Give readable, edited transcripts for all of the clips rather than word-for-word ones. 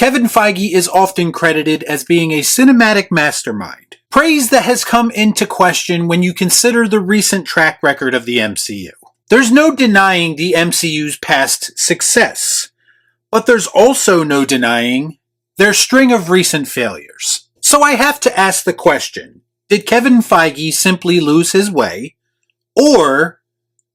Kevin Feige is often credited as being a cinematic mastermind, praise that has come into question when you consider the recent track record of the MCU. There's no denying the MCU's past success, but there's also no denying their string of recent failures. So I have to ask the question, did Kevin Feige simply lose his way, or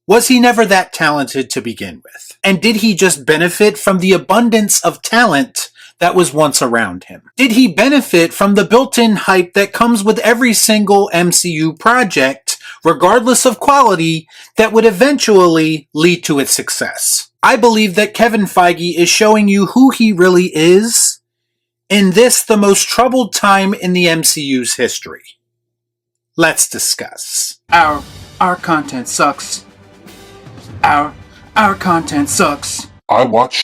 was he never that talented to begin with? And did he just benefit from the abundance of talent that was once around him? Did he benefit from the built-in hype that comes with every single MCU project, regardless of quality, that would eventually lead to its success? I believe that Kevin Feige is showing you who he really is in this, the most troubled time in the MCU's history. Let's discuss. Our content sucks. Our content sucks. I watch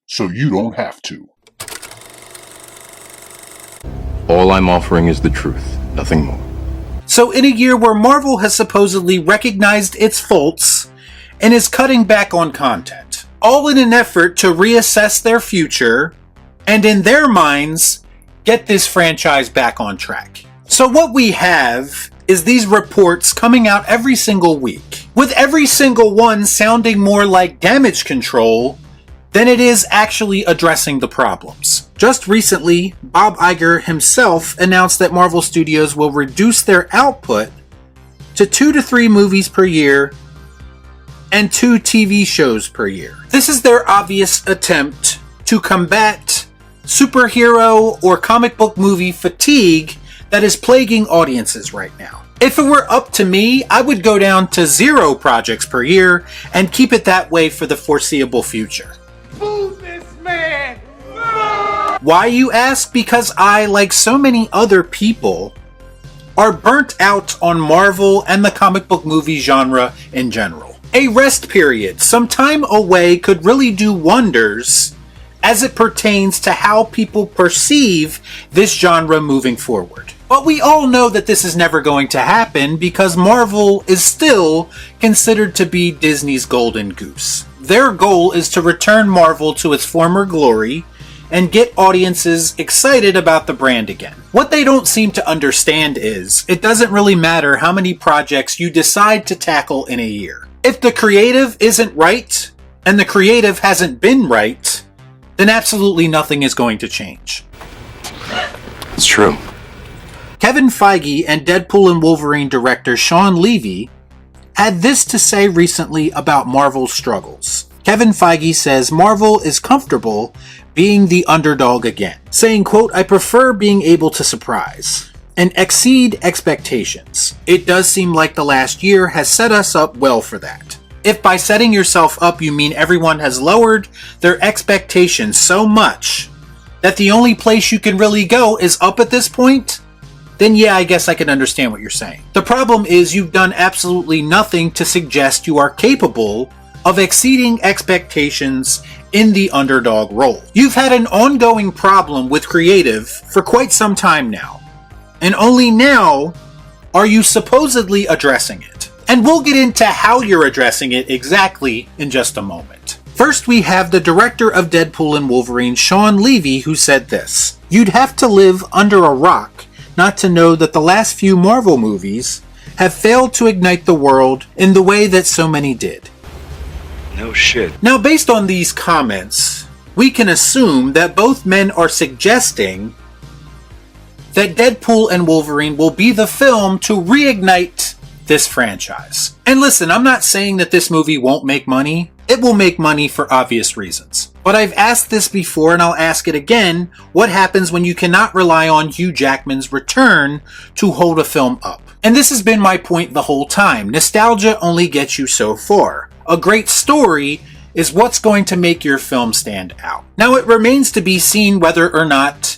so you don't have to. All I'm offering is the truth, nothing more. So in a year where Marvel has supposedly recognized its faults and is cutting back on content, all in an effort to reassess their future and in their minds, get this franchise back on track. So what we have is these reports coming out every single week, with every single one sounding more like damage control than it is actually addressing the problems. Just recently, Bob Iger himself announced that Marvel Studios will reduce their output to 2 to 3 movies per year and 2 TV shows per year. This is their obvious attempt to combat superhero or comic book movie fatigue that is plaguing audiences right now. If it were up to me, I would go down to 0 projects per year and keep it that way for the foreseeable future. Move this man! Why, you ask? Because I, like so many other people, are burnt out on Marvel and the comic book movie genre in general. A rest period, some time away, could really do wonders as it pertains to how people perceive this genre moving forward. But we all know that this is never going to happen because Marvel is still considered to be Disney's golden goose. Their goal is to return Marvel to its former glory and get audiences excited about the brand again. What they don't seem to understand is, it doesn't really matter how many projects you decide to tackle in a year. If the creative isn't right, and the creative hasn't been right, then absolutely nothing is going to change. It's true. Kevin Feige and Deadpool and Wolverine director Shawn Levy had this to say recently about Marvel's struggles. Kevin Feige says Marvel is comfortable being the underdog again, saying, quote, "I prefer being able to surprise and exceed expectations. It does seem like the last year has set us up well for that. If by setting yourself up you mean everyone has lowered their expectations so much that the only place you can really go is up at this point, then yeah, I guess I can understand what you're saying. The problem is you've done absolutely nothing to suggest you are capable of exceeding expectations in the underdog role. You've had an ongoing problem with creative for quite some time now, and only now are you supposedly addressing it. And we'll get into how you're addressing it exactly in just a moment. First, we have the director of Deadpool and Wolverine, Shawn Levy, who said this: "You'd have to live under a rock not to know that the last few Marvel movies have failed to ignite the world in the way that so many did." No shit. Now, based on these comments, we can assume that both men are suggesting that Deadpool and Wolverine will be the film to reignite this franchise. And listen, I'm not saying that this movie won't make money. It will make money for obvious reasons. But I've asked this before and I'll ask it again. What happens when you cannot rely on Hugh Jackman's return to hold a film up? And this has been my point the whole time. Nostalgia only gets you so far. A great story is what's going to make your film stand out. Now, it remains to be seen whether or not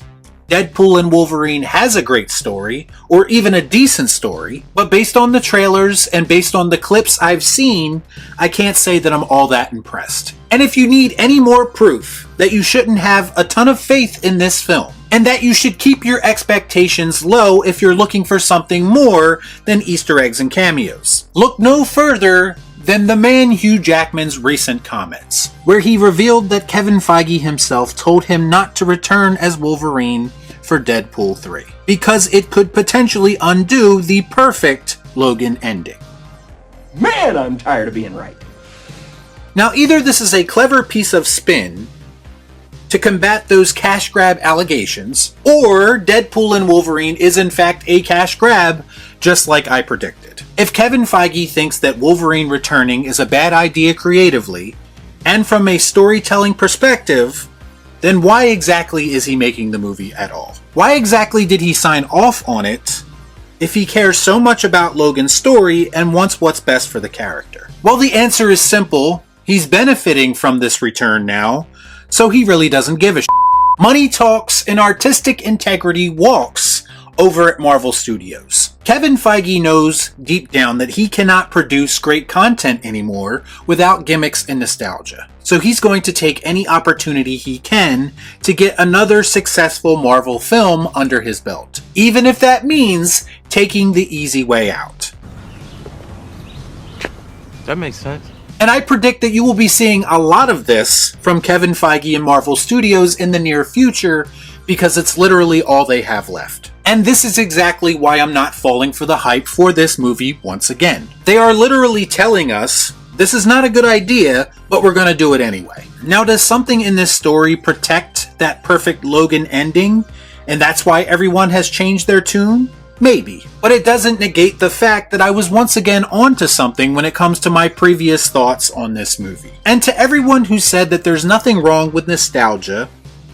Deadpool and Wolverine has a great story, or even a decent story, but based on the trailers and based on the clips I've seen, I can't say that I'm all that impressed. And if you need any more proof that you shouldn't have a ton of faith in this film, and that you should keep your expectations low if you're looking for something more than Easter eggs and cameos, look no further than the man Hugh Jackman's recent comments, where he revealed that Kevin Feige himself told him not to return as Wolverine for Deadpool 3, because it could potentially undo the perfect Logan ending. Man, I'm tired of being right. Now, either this is a clever piece of spin to combat those cash grab allegations, or Deadpool and Wolverine is in fact a cash grab, just like I predicted. If Kevin Feige thinks that Wolverine returning is a bad idea creatively, and from a storytelling perspective, then why exactly is he making the movie at all? Why exactly did he sign off on it if he cares so much about Logan's story and wants what's best for the character? Well, the answer is simple. He's benefiting from this return now, so he really doesn't give a shit. Money talks and artistic integrity walks over at Marvel Studios. Kevin Feige knows deep down that he cannot produce great content anymore without gimmicks and nostalgia. So he's going to take any opportunity he can to get another successful Marvel film under his belt, even if that means taking the easy way out. That makes sense. And I predict that you will be seeing a lot of this from Kevin Feige and Marvel Studios in the near future, because it's literally all they have left. And this is exactly why I'm not falling for the hype for this movie once again. They are literally telling us, this is not a good idea, but we're gonna do it anyway. Now, does something in this story protect that perfect Logan ending, and that's why everyone has changed their tune? Maybe, but it doesn't negate the fact that I was once again onto something when it comes to my previous thoughts on this movie. And to everyone who said that there's nothing wrong with nostalgia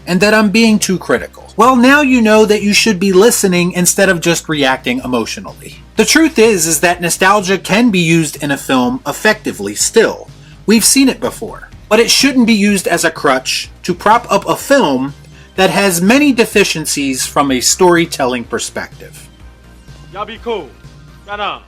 and that I'm being too critical, well, now you know that you should be listening instead of just reacting emotionally. The truth is that nostalgia can be used in a film effectively still. We've seen it before. But it shouldn't be used as a crutch to prop up a film that has many deficiencies from a storytelling perspective. Y'all be cool. Shut up.